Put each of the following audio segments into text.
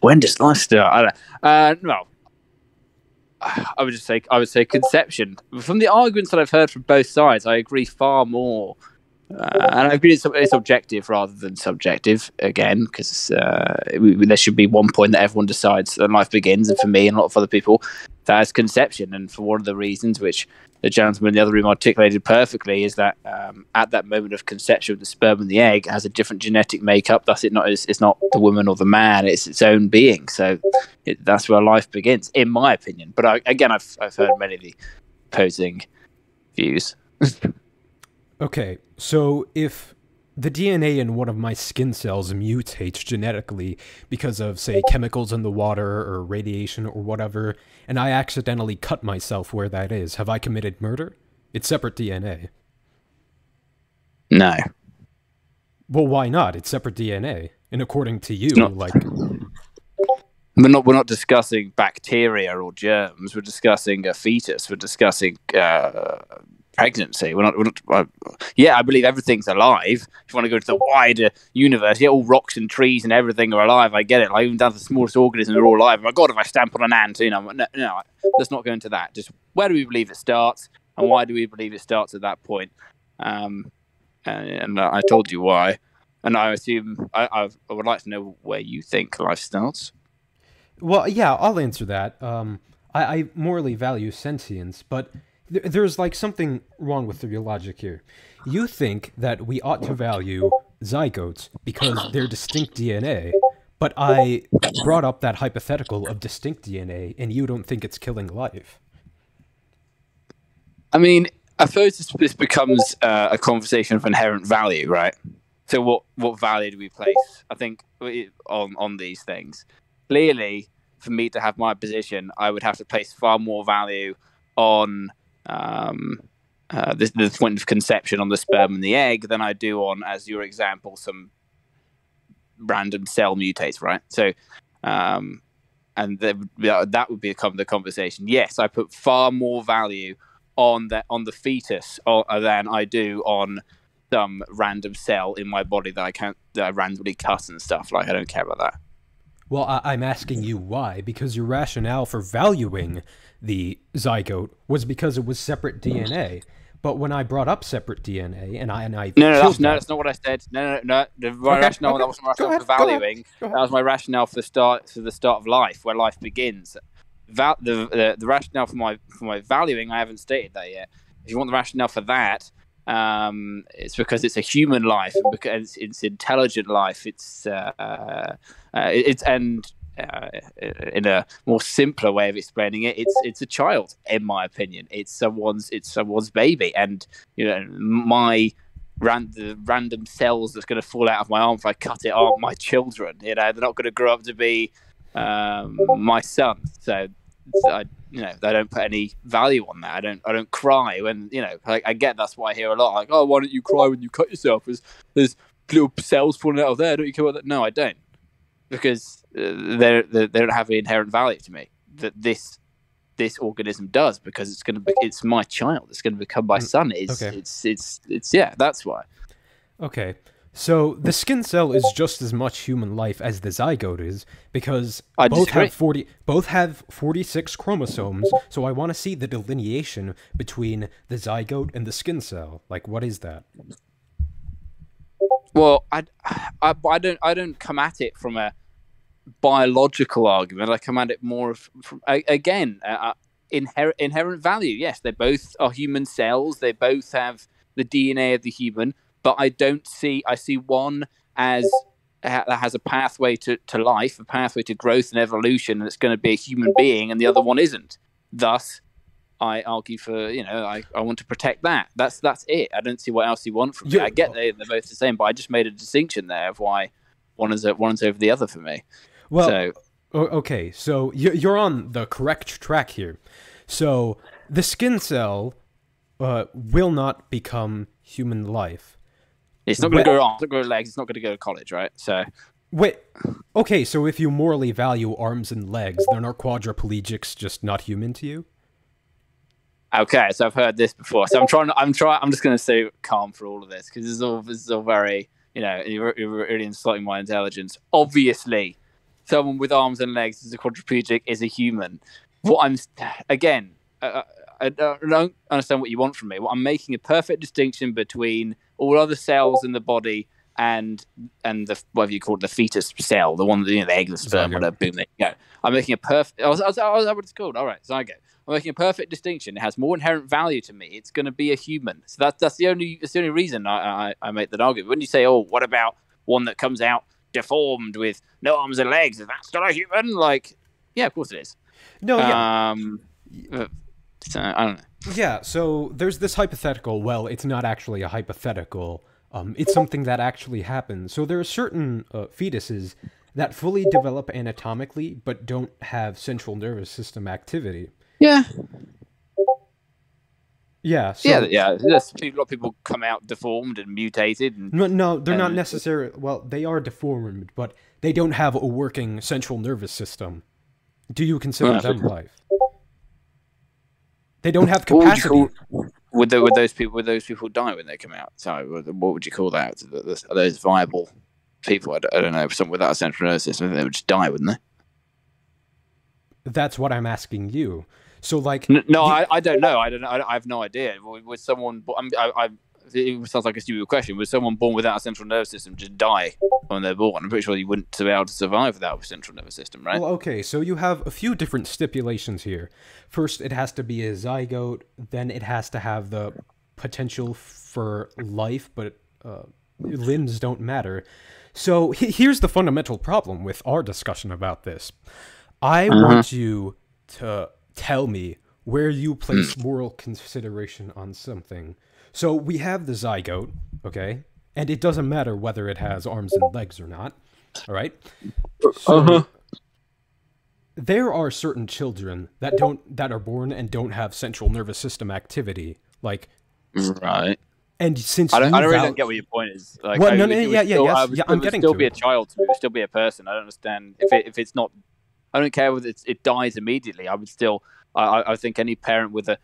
When does life start? I don't no, I would say conception. From the arguments that I've heard from both sides, I agree far more. And I agree it's objective rather than subjective, again, because there should be one point that everyone decides that life begins, and for me and a lot of other people, that is conception. And for one of the reasons, which the gentleman in the other room articulated perfectly, is that at that moment of conception, the sperm and the egg has a different genetic makeup. Thus, it's not the woman or the man; it's its own being. So that's where life begins, in my opinion. But I've heard many of the opposing views. Okay, so if the DNA in one of my skin cells mutates genetically because of, say, chemicals in the water or radiation or whatever, and I accidentally cut myself where that is, have I committed murder? It's separate DNA. No. Well, why not? It's separate DNA. And according to you, like... We're not discussing bacteria or germs. We're discussing a fetus. We're discussing pregnancy. We're not. Yeah, I believe everything's alive. If you want to go to the wider universe, yeah, all rocks and trees and everything are alive. I get it. Like, even down to the smallest organisms are all alive. My God, if I stamp on an ant, no, let's not go into that. Just where do we believe it starts, and why do we believe it starts at that point? And I told you why. And I assume I would like to know where you think life starts. Well, yeah, I'll answer that. I morally value sentience, but there's like something wrong with your logic here. You think that we ought to value zygotes because they're distinct DNA, but I brought up that hypothetical of distinct DNA, and you don't think it's killing life. I mean, I suppose this becomes a conversation of inherent value, right? So what value do we place, I think, on these things? Clearly, for me to have my position, I would have to place far more value on the point of conception on the sperm and the egg than I do on, as your example, some random cell mutates, right? So, and that would become the conversation. Yes, I put far more value on the fetus than I do on some random cell in my body that I randomly cut and stuff. Like, I don't care about that. Well, I'm asking you why, because your rationale for valuing the zygote was because it was separate DNA. But when I brought up separate DNA, and I that's not what I said. No. My rationale, that wasn't my rationale for valuing. That was my rationale for the start of life, where life begins. The rationale for my valuing, I haven't stated that yet. If you want the rationale for that, it's because it's a human life, and because it's intelligent life. In a more simpler way of explaining it, it's a child. In my opinion, it's someone's baby, and the random cells that's going to fall out of my arm if I cut it aren't my children. They're not going to grow up to be my son. So I don't put any value on that. I don't cry when I get that's what I hear a lot. Like, oh, why don't you cry when you cut yourself? There's little cells falling out of there. Don't you care about that? No, I don't, because they don't have any inherent value to me. That this organism does, because it's my child. It's going to become my son. Yeah, that's why. Okay. So the skin cell is just as much human life as the zygote is, because both have 46 chromosomes. So I want to see the delineation between the zygote and the skin cell. Like, what is that? Well, I don't come at it from a biological argument. I come at it more from inherent value. Yes, they both are human cells. They both have the DNA of the human. But I see one as that has a pathway to life, a pathway to growth and evolution, and it's going to be a human being, and the other one isn't. Thus, I argue for, I want to protect that. That's it. I don't see what else you want from me. I get they're both the same, but I just made a distinction there of why one is over the other for me. Well, okay, so you're on the correct track here. So the skin cell will not become human life. It's not going to go arms, it's not going to go legs, it's not going to go to college, right? So wait, okay, so if you morally value arms and legs, then are quadriplegics just not human to you? Okay, so I've heard this before. So I'm just going to stay calm for all of this, because this is all very, you're really insulting my intelligence. Obviously, someone with arms and legs is a quadriplegic is a human. What I'm again, I don't understand what you want from me. I'm making a perfect distinction between all other cells in the body and the whatever you call it, the fetus cell, the one, the egg, the sperm, whatever. Boom, there you go. I'm making a perfect. I was what it's called. All right, zygote. I'm making a perfect distinction. It has more inherent value to me. It's going to be a human. So that's the only reason I make that argument. When you say, oh, what about one that comes out deformed with no arms and legs? Is that still a human? Like, yeah, of course it is. No, yeah. So I don't know. Yeah, so there's this hypothetical. Well, it's not actually a hypothetical. It's something that actually happens. So there are certain fetuses that fully develop anatomically but don't have central nervous system activity. Yeah. Yeah. So, yeah. There's a lot of people come out deformed and mutated. And, no, they're not necessarily. Well, they are deformed, but they don't have a working central nervous system. Do you consider them life? They don't have capacity. Would those people die when they come out? Sorry, what would you call that? Are those viable people? I don't know. Someone without a central nervous system, they would just die, wouldn't they? That's what I'm asking you. So, like, I don't know. I have no idea. Was someone? It sounds like a stupid question. Was someone born without a central nervous system just die when they're born? I'm pretty sure you wouldn't be able to survive without a central nervous system, right? Well, okay, so you have a few different stipulations here. First, it has to be a zygote. Then it has to have the potential for life, but limbs don't matter. So here's the fundamental problem with our discussion about this. I want you to tell me where you place moral consideration on something. So we have the zygote, okay? And it doesn't matter whether it has arms and legs or not, all right? So there are certain children that are born and don't have central nervous system activity, like right. And since I don't really get what your point is. Like, well, I'm getting to it. Still be a child to me. It would still be a person. I don't understand if it's not. I don't care whether it dies immediately. I would still. I think any parent with a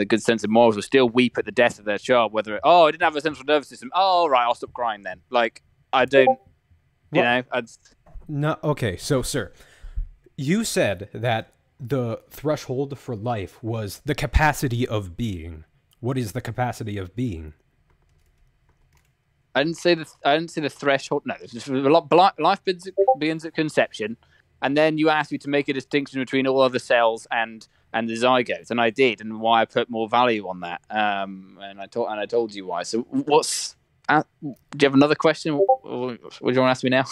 good sense of morals will still weep at the death of their child. Whether I didn't have a central nervous system. Oh right, I'll stop crying then. Like I don't. No. Okay. So, sir, you said that the threshold for life was the capacity of being. What is the capacity of being? I didn't say the threshold. No, life begins at conception, and then you asked me to make a distinction between all other cells and the zygote, and I did, and why I put more value on that. And I told you why. So what's? Do you have another question? What do you want to ask me now?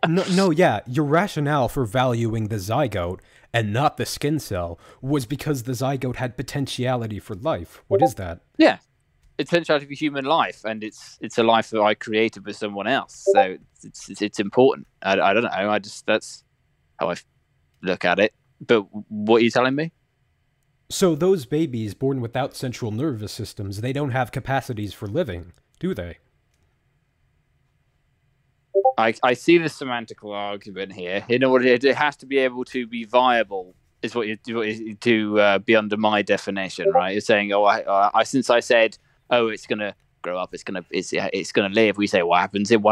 No, yeah. Your rationale for valuing the zygote and not the skin cell was because the zygote had potentiality for life. What is that? Yeah, it's potentiality for human life, and it's a life that I created with someone else. So it's important. I don't know. That's how I look at it. But what are you telling me? So those babies born without central nervous systems, they don't have capacities for living, do they? I see the semantical argument here. You know what it has to be able to be viable is what you to be under my definition, right? You're saying, since I said, it's gonna grow up, it's gonna live. We say, what happens if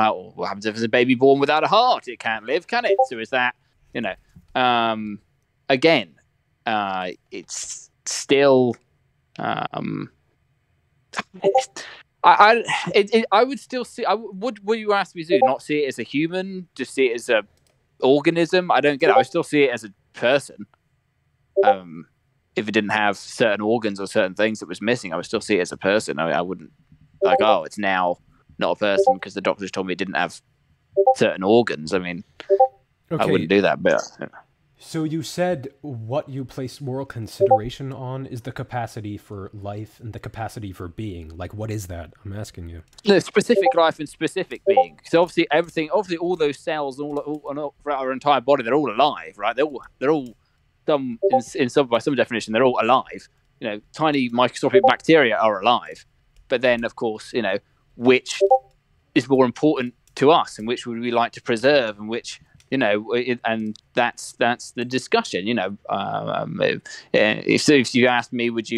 it's a baby born without a heart? It can't live, can it? So is that again, it's still. I would still see. Would you ask me to not see it as a human, just see it as a organism? I don't get it. I would still see it as a person. If it didn't have certain organs or certain things that was missing, I would still see it as a person. I wouldn't like, it's now not a person because the doctors told me it didn't have certain organs. I mean, okay. I wouldn't do that, but. So you said what you place moral consideration on is the capacity for life and the capacity for being. Like, what is that? I'm asking you. No, specific life and specific being. So obviously all those cells, all throughout our entire body, they're all alive, right? They're all by some definition, they're all alive. Tiny microscopic bacteria are alive, but then of course, which is more important to us, and which would we like to preserve, and which. And that's the discussion. If you asked me, would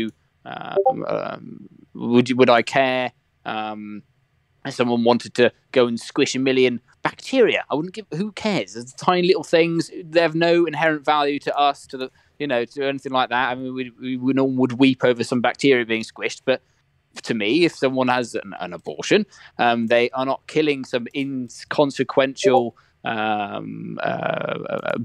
I care if someone wanted to go and squish 1 million bacteria. I wouldn't give. Who cares? There's tiny little things. They have no inherent value to us, to the to anything like that. I mean, we no one would weep over some bacteria being squished, but to me, if someone has an abortion, they are not killing some inconsequential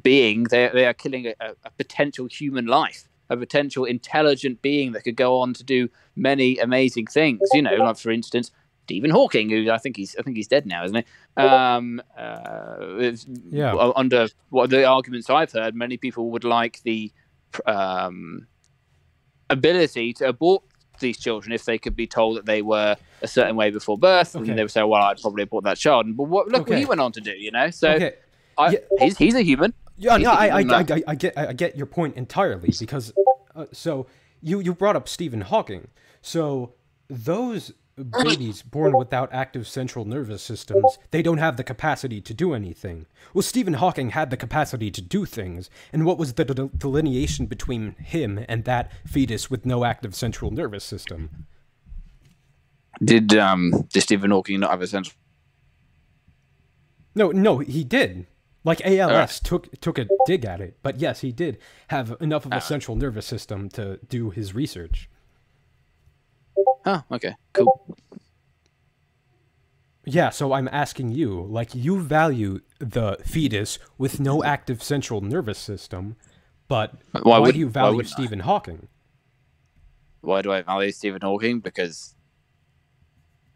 being. They are killing a potential human life, a potential intelligent being that could go on to do many amazing things. Like for instance, Stephen Hawking, who I think he's dead now, isn't he? Yeah. Under what the arguments I've heard, many people would like the ability to abort these children if they could be told that they were a certain way before birth, and they would say, "Well, I'd probably abort that child." But look what he went on to do, So he's a human. Yeah, no, I get your point entirely, because so you brought up Stephen Hawking. So those babies born without active central nervous systems, they don't have the capacity to do anything. Well, Stephen Hawking had the capacity to do things, and what was the delineation between him and that fetus with no active central nervous system? Did Stephen Hawking not have a central? No, he did. Like ALS took a dig at it, but yes, he did have enough of a central nervous system to do his research. Oh, okay, cool. Yeah, so I'm asking you, like, you value the fetus with no active central nervous system, but why do you value Stephen Hawking? Why do I value Stephen Hawking? Because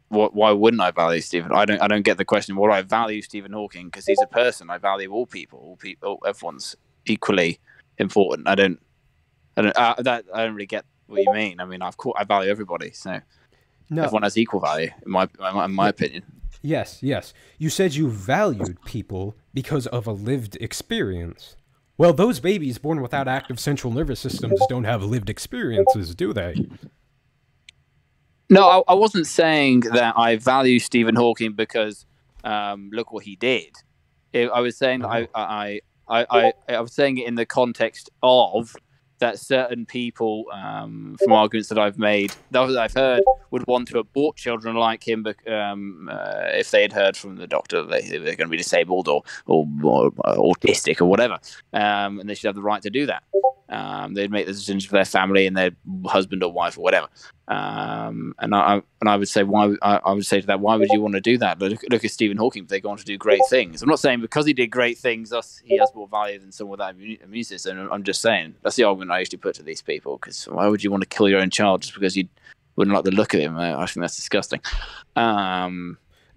why wouldn't I value Stephen? I don't get the question. Why do I value Stephen Hawking? Because he's a person. I value all people. Everyone's equally important. I don't really get what you mean. I mean, I value everybody. So everyone has equal value, in my opinion. Yes. You said you valued people because of a lived experience. Well, those babies born without active central nervous systems don't have lived experiences, do they? No, I wasn't saying that I value Stephen Hawking because look what he did. I was saying that I was saying it in the context of that certain people, from arguments that I've made, that I've heard, would want to abort children like him, if they had heard from the doctor that they're going to be disabled or autistic or whatever, and they should have the right to do that. They'd make the decisions for their family and their husband or wife or whatever. And I would say, I would say to that, why would you want to do that? Look at Stephen Hawking. They go on to do great things. I'm not saying because he did great things, he has more value than someone without immune system. I'm just saying that's the argument I usually put to these people. Because why would you want to kill your own child just because you wouldn't like the look of him? I think that's disgusting. But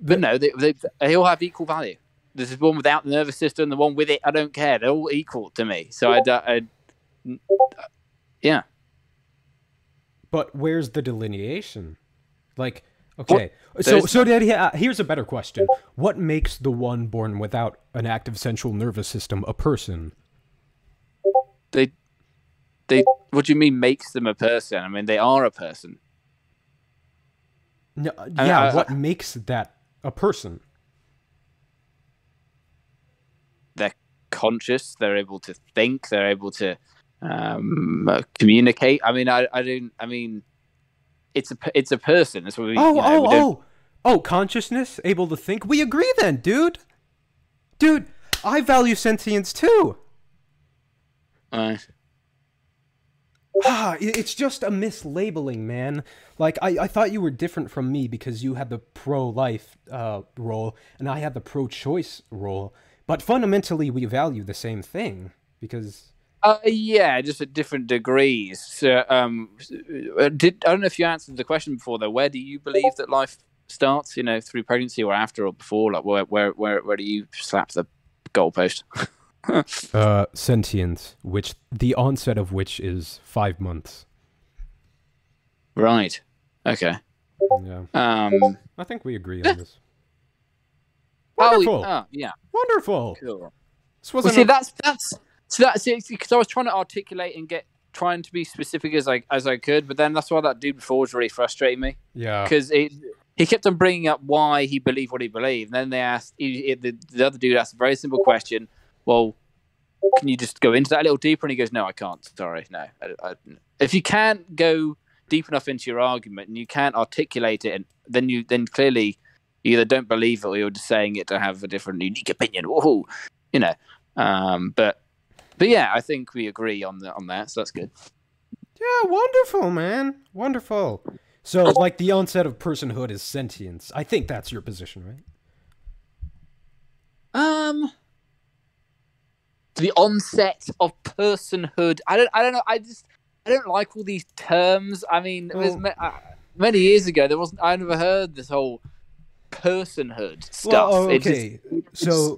no, they all have equal value. There's one without the nervous system, the one with it. I don't care. They're all equal to me. So yeah. But where's the delineation? Like, okay, so here's a better question. What makes the one born without an active central nervous system a person? They what do you mean makes them a person? I mean, they are a person. No, yeah, what makes that a person? They're conscious, they're able to think, they're able to communicate. I mean, it's a person. That's what we. Consciousness, able to think. We agree then, dude. Dude, I value sentience too. It's just a mislabeling, man. Like, I thought you were different from me because you had the pro-life role and I had the pro-choice role. But fundamentally, we value the same thing because. Yeah, just at different degrees. So, I don't know if you answered the question before though. Where do you believe that life starts? Through pregnancy or after or before? Like, where do you slap the goalpost? Sentience, which the onset of which is 5 months. Right. Okay. Yeah. I think we agree on this. Wonderful. Yeah. Wonderful. Cool. That's it, because I was trying to articulate and trying to be specific as I could, but then that's why that dude before was really frustrating me. Yeah. Because he kept on bringing up why he believed what he believed. And then they asked, the other dude asked a very simple question. Well, can you just go into that a little deeper? And he goes, no, I can't. Sorry, no. If you can't go deep enough into your argument and you can't articulate it, and then clearly You either don't believe it or you're just saying it to have a different, unique opinion. Woohoo! You know. But yeah, I think we agree on that, so that's good. Yeah, wonderful, man. Wonderful. So, like, the onset of personhood is sentience. I think that's your position, right? The onset of personhood. I don't know. I don't like all these terms. I mean, Well, many years ago I never heard this whole personhood well, stuff. okay. So,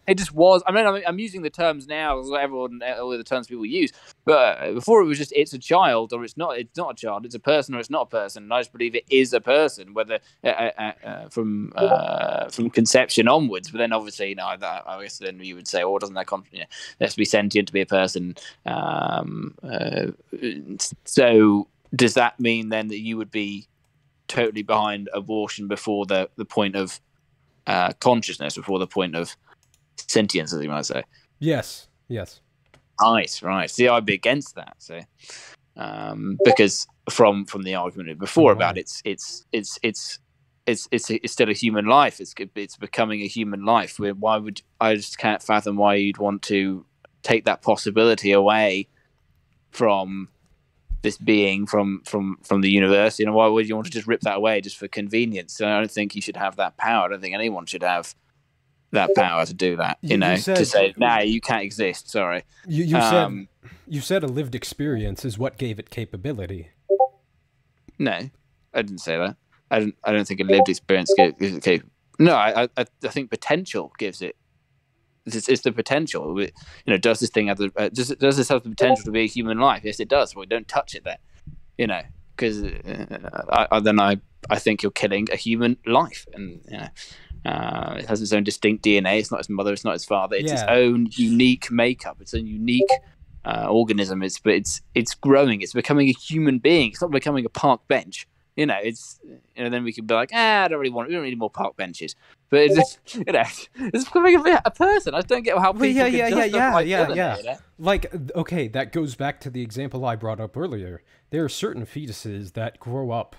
It just was. I'm using the terms now, all the terms people use. But before it was just it's a child or it's not. It's not a child. It's a person or it's not a person. And I just believe it is a person, whether from conception onwards. But then obviously, I guess then you would say, oh, doesn't that it has to be sentient to be a person? So does that mean then that you would be totally behind abortion before the point of consciousness, before the point of sentience, as you might say? yes. Right. See, I'd be against that. So, because from the argument before about it's still a human life. It's becoming a human life. Why would I just can't fathom why you'd want to take that possibility away from this being from the universe? Why would you want to just rip that away just for convenience? I don't think you should have that power. I don't think anyone should have that power to do that. To say, nah, you can't exist. Sorry. You said a lived experience is what gave it capability. No, I didn't say that. I don't think a lived experience gives it capability. No, I think potential gives it. It's the potential. Does this thing have does this have the potential to be a human life? Yes, it does. Well, don't touch it then. Because I think you're killing a human life, and it has its own distinct DNA. It's not its mother. It's not its father. It's its own unique makeup. It's a unique organism. It's growing. It's becoming a human being. It's not becoming a park bench. Then we could be like, we don't need any more park benches. But it's becoming a person. I just don't get how people yeah. Like, okay, that goes back to the example I brought up earlier. There are certain fetuses that grow up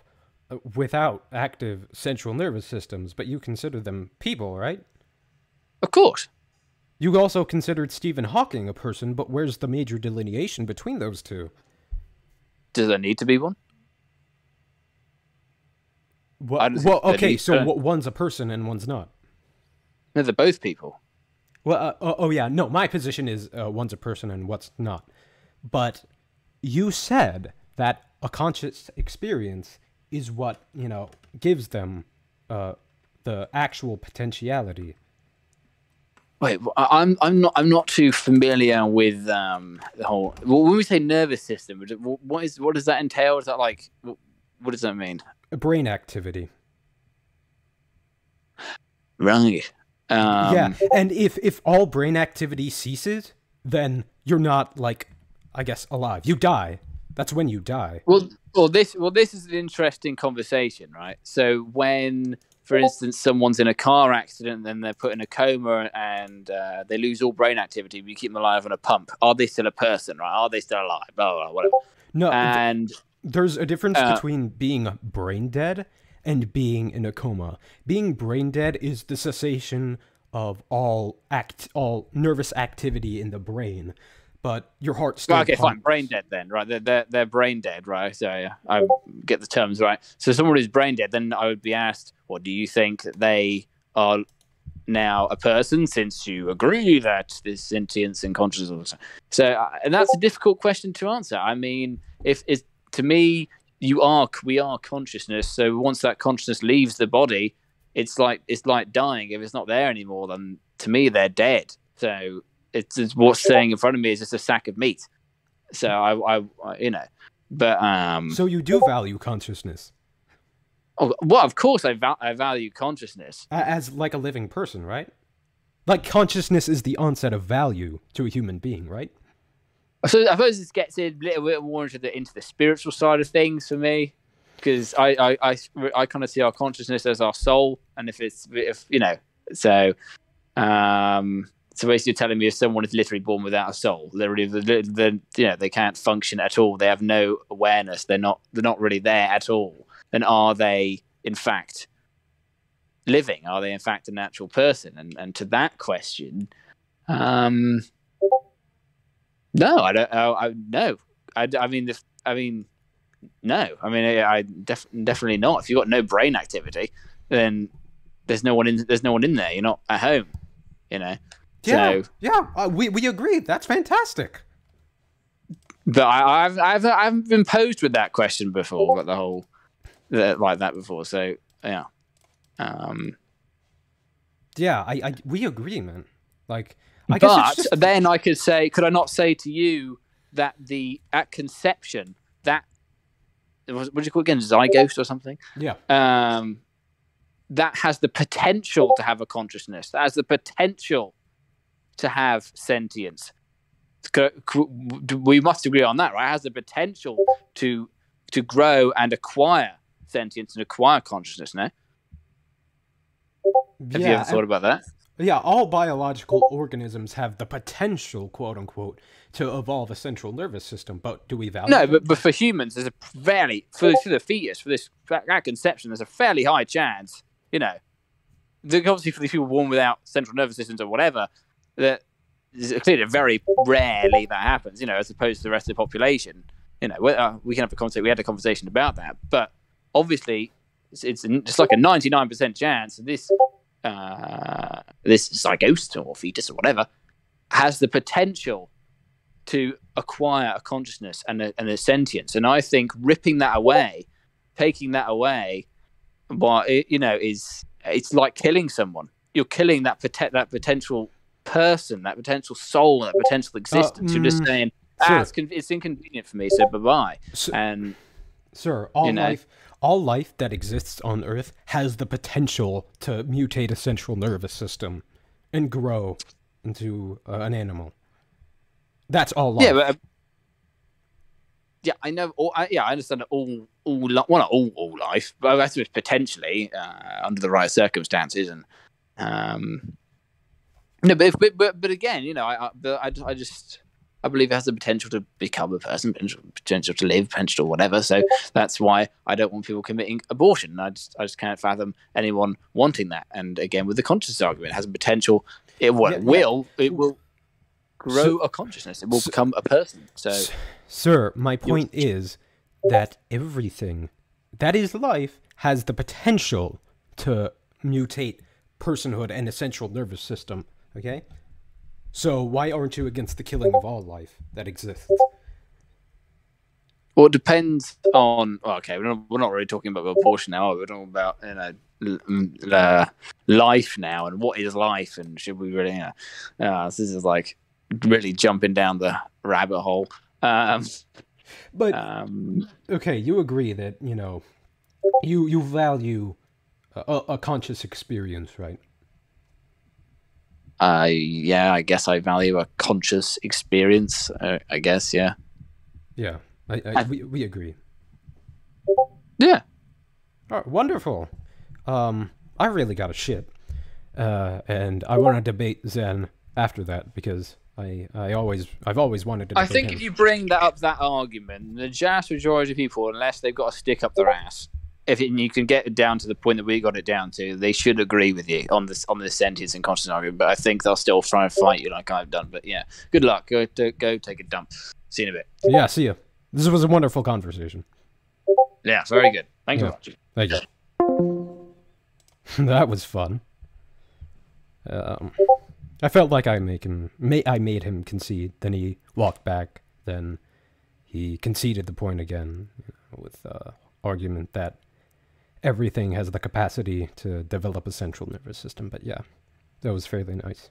without active central nervous systems, but you consider them people, right? Of course. You also considered Stephen Hawking a person, but where's the major delineation between those two? Does there need to be one? Well, okay, so one's a person and one's not. No, they're both people. Well, no, my position is one's a person and what's not. But you said that a conscious experience is what, gives them the actual potentiality. Wait, I'm not too familiar with the whole. When we say nervous system, what does that entail? Is that like what does that mean? Brain activity. Right. Yeah, and if all brain activity ceases, then you're not, like, I guess, alive. You die. That's when you die. Well, this is an interesting conversation, right? So when, for instance, someone's in a car accident, then they're put in a coma and they lose all brain activity, but you keep them alive on a pump. Are they still a person, right? Are they still alive? Blah, blah, blah, whatever. No, and there's a difference between being brain dead and being in a coma. Being brain dead is the cessation of all nervous activity in the brain, but your heart still pumps. Fine, brain dead then, right? They're brain dead, right? So I get the terms right. So someone who's brain dead, then I would be asked, well, do you think that they are now a person, since you agree that there's sentience and consciousness? So, and that's a difficult question to answer. I mean, to me, we are consciousness. So once that consciousness leaves the body, it's like dying. If it's not there anymore, then to me they're dead. So it's what's staying in front of me is just a sack of meat. So but so you do value consciousness? Oh, well, of course I value consciousness as like a living person, right? Like consciousness is the onset of value to a human being, right? So I suppose this gets a little bit more into the spiritual side of things for me, because I kind of see our consciousness as our soul, and so basically you're telling me if someone is literally born without a soul, literally they can't function at all, they have no awareness, they're not really there at all, then are they in fact living? Are they in fact a natural person? And to that question, no, I don't. No, I mean, no. I mean, definitely not. If you've got no brain activity, then there's no one in there. You're not at home, you know. Yeah, So yeah, we agree. That's fantastic. but I've been posed with that question before, like the whole like that before. So yeah, Yeah, we agree, man. Like, I guess it's but just then I could say, could I not say to you that at conception, that what do you call it again, zygote or something? yeah. That has the potential to have a consciousness. That has the potential to have sentience. We must agree on that, right? It has the potential to grow and acquire sentience and acquire consciousness. No, have you ever thought about that? Yeah, all biological organisms have the potential, quote unquote, to evolve a central nervous system. But do we value? No, them? but for humans, there's a fairly for the fetus for this at conception. There's a fairly high chance, you know. Obviously, for these people born without central nervous systems or whatever, that clearly very rarely that happens, you know, as opposed to the rest of the population. You know, we can have a conversation. We had a conversation about that, but obviously, it's just like a 99% chance this zygote or fetus or whatever has the potential to acquire a consciousness and a sentience. And I think ripping that away, taking that away, it's like killing someone. You're killing that potential person, that potential soul, that potential existence. You're just saying, it's inconvenient for me, so bye-bye. And sir, all life that exists on Earth has the potential to mutate a central nervous system and grow into an animal. That's all life. Yeah, but I know. I understand that not all life, but I suppose potentially under the right circumstances. And no, but again, you know, I believe it has the potential to become a person, potential to live, potential whatever. So that's why I don't want people committing abortion. I just can't fathom anyone wanting that. And again, with the consciousness argument, it has a potential. It will grow a consciousness. It will become a person. So, sir, my point is that everything that is life has the potential to mutate personhood and a central nervous system. Okay. So why aren't you against the killing of all life that exists? Well, it depends on. Okay, we're not really talking about abortion now. We're talking about life now, and what is life, and should we really? This is like really jumping down the rabbit hole. But okay, you agree that you value a conscious experience, right? Yeah, I guess I value a conscious experience. I guess, yeah. Yeah, we agree. Yeah. Oh, wonderful. I really got a shit, and I want to debate Zen after that because I've always wanted to. I think if you bring that argument, the vast majority of people, unless they've got a stick up their ass, you can get it down to the point that we got it down to, they should agree with you on this sentience and conscious argument. But I think they'll still try and fight you like I've done. But yeah, good luck. Go take a dump. See you in a bit. Yeah, see you. This was a wonderful conversation. Yeah, very good. Thank you very much. Thank you. That was fun. I felt like I made him concede. Then he walked back. Then he conceded the point again with argument that everything has the capacity to develop a central nervous system. But yeah, that was fairly nice.